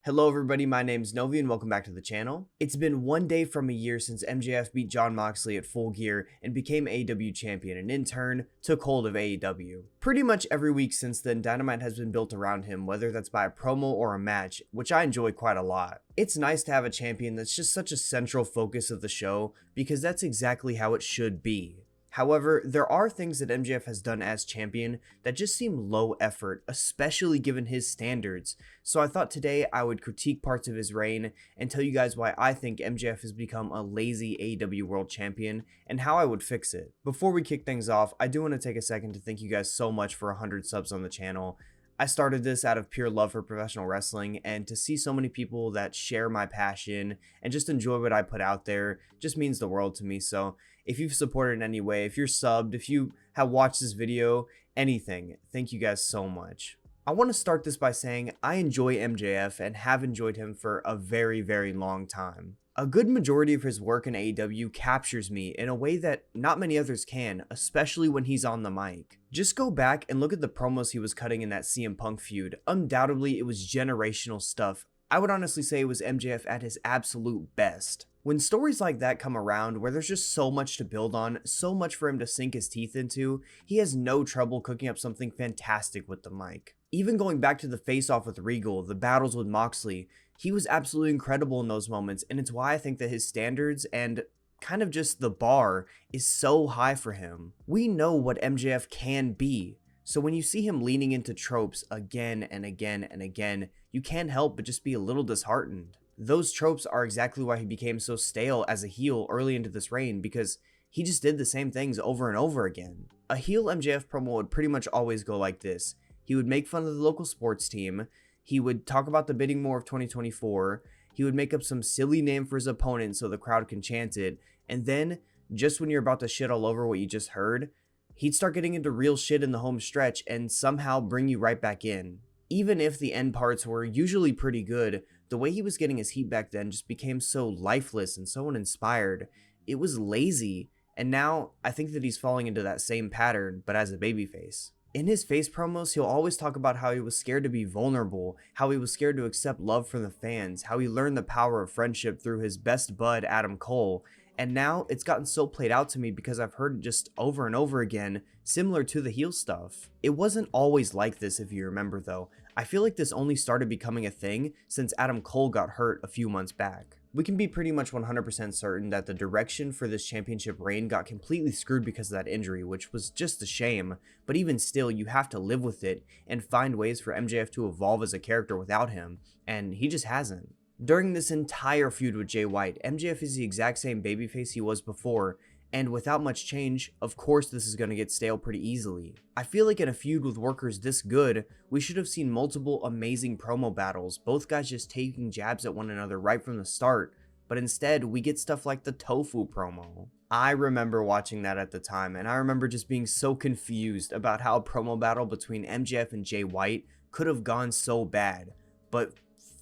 Hello everybody, my name's Novi and welcome back to the channel. It's been one day from a year since MJF beat Jon Moxley at Full Gear and became AEW champion and in turn took hold of AEW. Pretty much every week since then, Dynamite has been built around him, whether that's by a promo or a match, which I enjoy quite a lot. It's nice to have a champion that's just such a central focus of the show because that's exactly how it should be. However, there are things that MJF has done as champion that just seem low effort, especially given his standards. So I thought today I would critique parts of his reign and tell you guys why I think MJF has become a lazy AEW World Champion and how I would fix it. Before we kick things off, I do want to take a second to thank you guys so much for 100 subs on the channel. I started this out of pure love for professional wrestling, and to see so many people that share my passion and just enjoy what I put out there just means the world to me. So if you've supported in any way, if you're subbed, if you have watched this video, anything, thank you guys so much. I want to start this by saying I enjoy MJF and have enjoyed him for a very, very long time. A good majority of his work in AEW captures me in a way that not many others can, especially when he's on the mic. Just go back and look at the promos he was cutting in that CM Punk feud. Undoubtedly, it was generational stuff. I would honestly say it was MJF at his absolute best. When stories like that come around, where there's just so much to build on, so much for him to sink his teeth into, he has no trouble cooking up something fantastic with the mic. Even going back to the face-off with Regal, the battles with Moxley, he was absolutely incredible in those moments, and it's why I think that his standards and kind of just the bar is so high for him. We know what MJF can be, so when you see him leaning into tropes again and again and again, you can't help but just be a little disheartened. Those tropes are exactly why he became so stale as a heel early into this reign, because he just did the same things over and over again. A heel MJF promo would pretty much always go like this. He would make fun of the local sports team, he would talk about the bidding war of 2024, he would make up some silly name for his opponent so the crowd can chant it, and then, just when you're about to shit all over what you just heard, he'd start getting into real shit in the home stretch and somehow bring you right back in. Even if the end parts were usually pretty good, the way he was getting his heat back then just became so lifeless and so uninspired. It was lazy, and now I think that he's falling into that same pattern, but as a babyface. In his face promos, he'll always talk about how he was scared to be vulnerable, how he was scared to accept love from the fans, how he learned the power of friendship through his best bud, Adam Cole, and now it's gotten so played out to me because I've heard it just over and over again, similar to the heel stuff. It wasn't always like this if you remember though. I feel like this only started becoming a thing since Adam Cole got hurt a few months back. We can be pretty much 100% certain that the direction for this championship reign got completely screwed because of that injury, which was just a shame, but even still, you have to live with it and find ways for MJF to evolve as a character without him, and he just hasn't. During this entire feud with Jay White, MJF is the exact same babyface he was before, and without much change, of course this is going to get stale pretty easily. I feel like in a feud with workers this good, we should have seen multiple amazing promo battles, both guys just taking jabs at one another right from the start, but instead we get stuff like the tofu promo. I remember watching that at the time, and I remember just being so confused about how a promo battle between MJF and Jay White could have gone so bad, but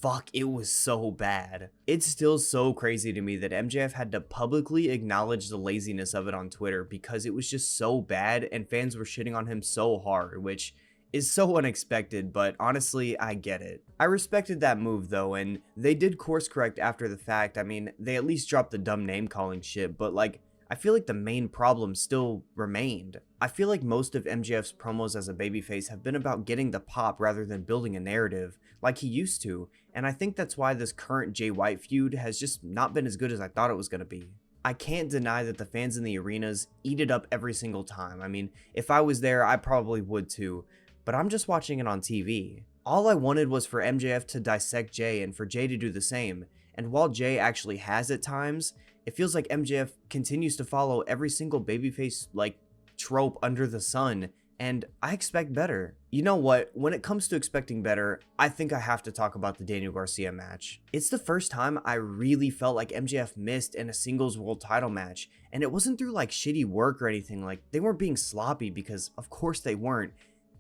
fuck, it was so bad. It's still so crazy to me that MJF had to publicly acknowledge the laziness of it on Twitter because it was just so bad and fans were shitting on him so hard, which is so unexpected, but honestly, I get it. I respected that move though, and they did course correct after the fact. I mean, they at least dropped the dumb name calling shit, but like, I feel like the main problem still remained. I feel like most of MJF's promos as a babyface have been about getting the pop rather than building a narrative, like he used to, and I think that's why this current Jay White feud has just not been as good as I thought it was going to be. I can't deny that the fans in the arenas eat it up every single time. I mean, if I was there, I probably would too, but I'm just watching it on TV. All I wanted was for MJF to dissect Jay and for Jay to do the same, and while Jay actually has at times, it feels like MJF continues to follow every single babyface like trope under the sun, and I expect better. You know what, when it comes to expecting better, I think I have to talk about the Daniel Garcia match. It's the first time I really felt like MJF missed in a singles world title match, and it wasn't through like shitty work or anything. Like, they weren't being sloppy, because of course they weren't.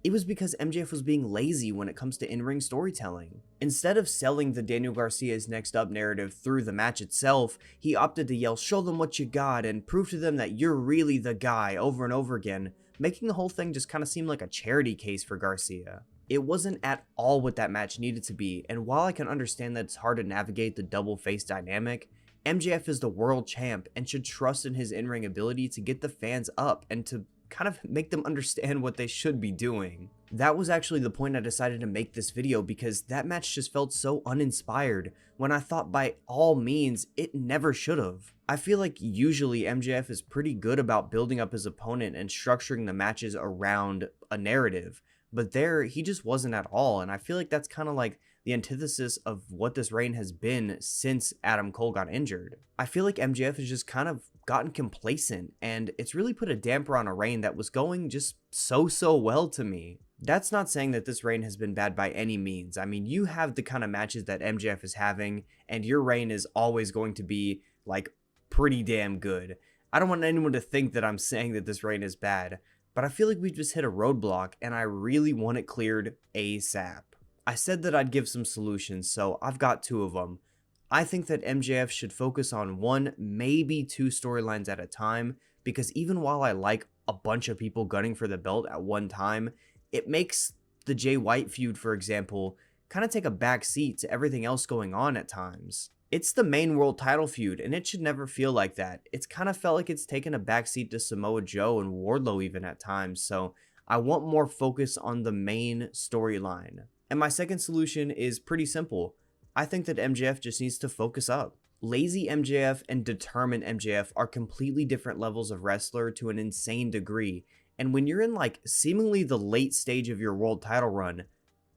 It was because MJF was being lazy when it comes to in-ring storytelling. Instead of selling the Daniel Garcia's next up narrative through the match itself, he opted to yell, "Show them what you got," and prove to them that you're really the guy over and over again, making the whole thing just kind of seem like a charity case for Garcia. It wasn't at all what that match needed to be, and while I can understand that it's hard to navigate the double face dynamic, MJF is the world champ and should trust in his in-ring ability to get the fans up and to kind of make them understand what they should be doing. That was actually the point I decided to make this video, because that match just felt so uninspired when I thought by all means it never should have. I feel like usually MJF is pretty good about building up his opponent and structuring the matches around a narrative, but there he just wasn't at all, and I feel like that's kind of like the antithesis of what this reign has been since Adam Cole got injured. I feel like MJF has just kind of gotten complacent, and it's really put a damper on a reign that was going just so well to me. That's not saying that this reign has been bad by any means. I mean, you have the kind of matches that MJF is having, and your reign is always going to be like pretty damn good. I don't want anyone to think that I'm saying that this reign is bad, but I feel like we've just hit a roadblock and I really want it cleared ASAP. I said that I'd give some solutions, so I've got 2 of them. I think that MJF should focus on 1, maybe 2 storylines at a time, because even while I like a bunch of people gunning for the belt at one time, it makes the Jay White feud, for example, kind of take a back seat to everything else going on at times. It's the main world title feud, and it should never feel like that. It's kind of felt like it's taken a backseat to Samoa Joe and Wardlow even at times, so I want more focus on the main storyline. And my second solution is pretty simple. I think that MJF just needs to focus up. Lazy MJF and determined MJF are completely different levels of wrestler to an insane degree, and when you're in like seemingly the late stage of your world title run,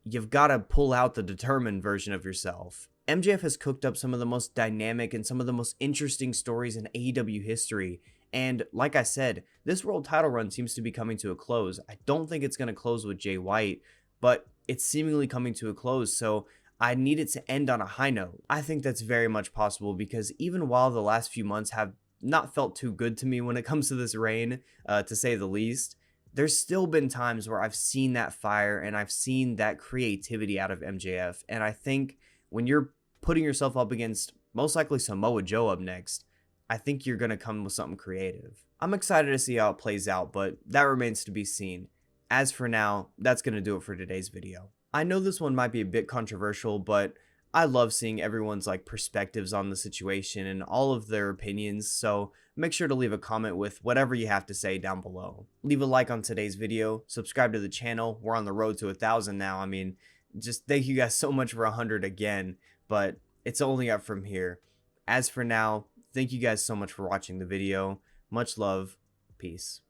you've got to pull out the determined version of yourself. MJF has cooked up some of the most dynamic and some of the most interesting stories in AEW history, and like I said, this world title run seems to be coming to a close. I don't think it's going to close with Jay White, but it's seemingly coming to a close, so I need it to end on a high note. I think that's very much possible, because even while the last few months have not felt too good to me when it comes to this reign, to say the least, there's still been times where I've seen that fire and I've seen that creativity out of MJF, and I think when you're putting yourself up against most likely Samoa Joe up next, I think you're going to come with something creative. I'm excited to see how it plays out, but that remains to be seen. As for now, that's going to do it for today's video. I know this one might be a bit controversial, but I love seeing everyone's perspectives on the situation and all of their opinions, so make sure to leave a comment with whatever you have to say down below. Leave a like on today's video, subscribe to the channel. We're on the road to 1,000 now. I mean, just thank you guys so much for 100 again, but it's only up from here. As for now, thank you guys so much for watching the video. Much love. Peace.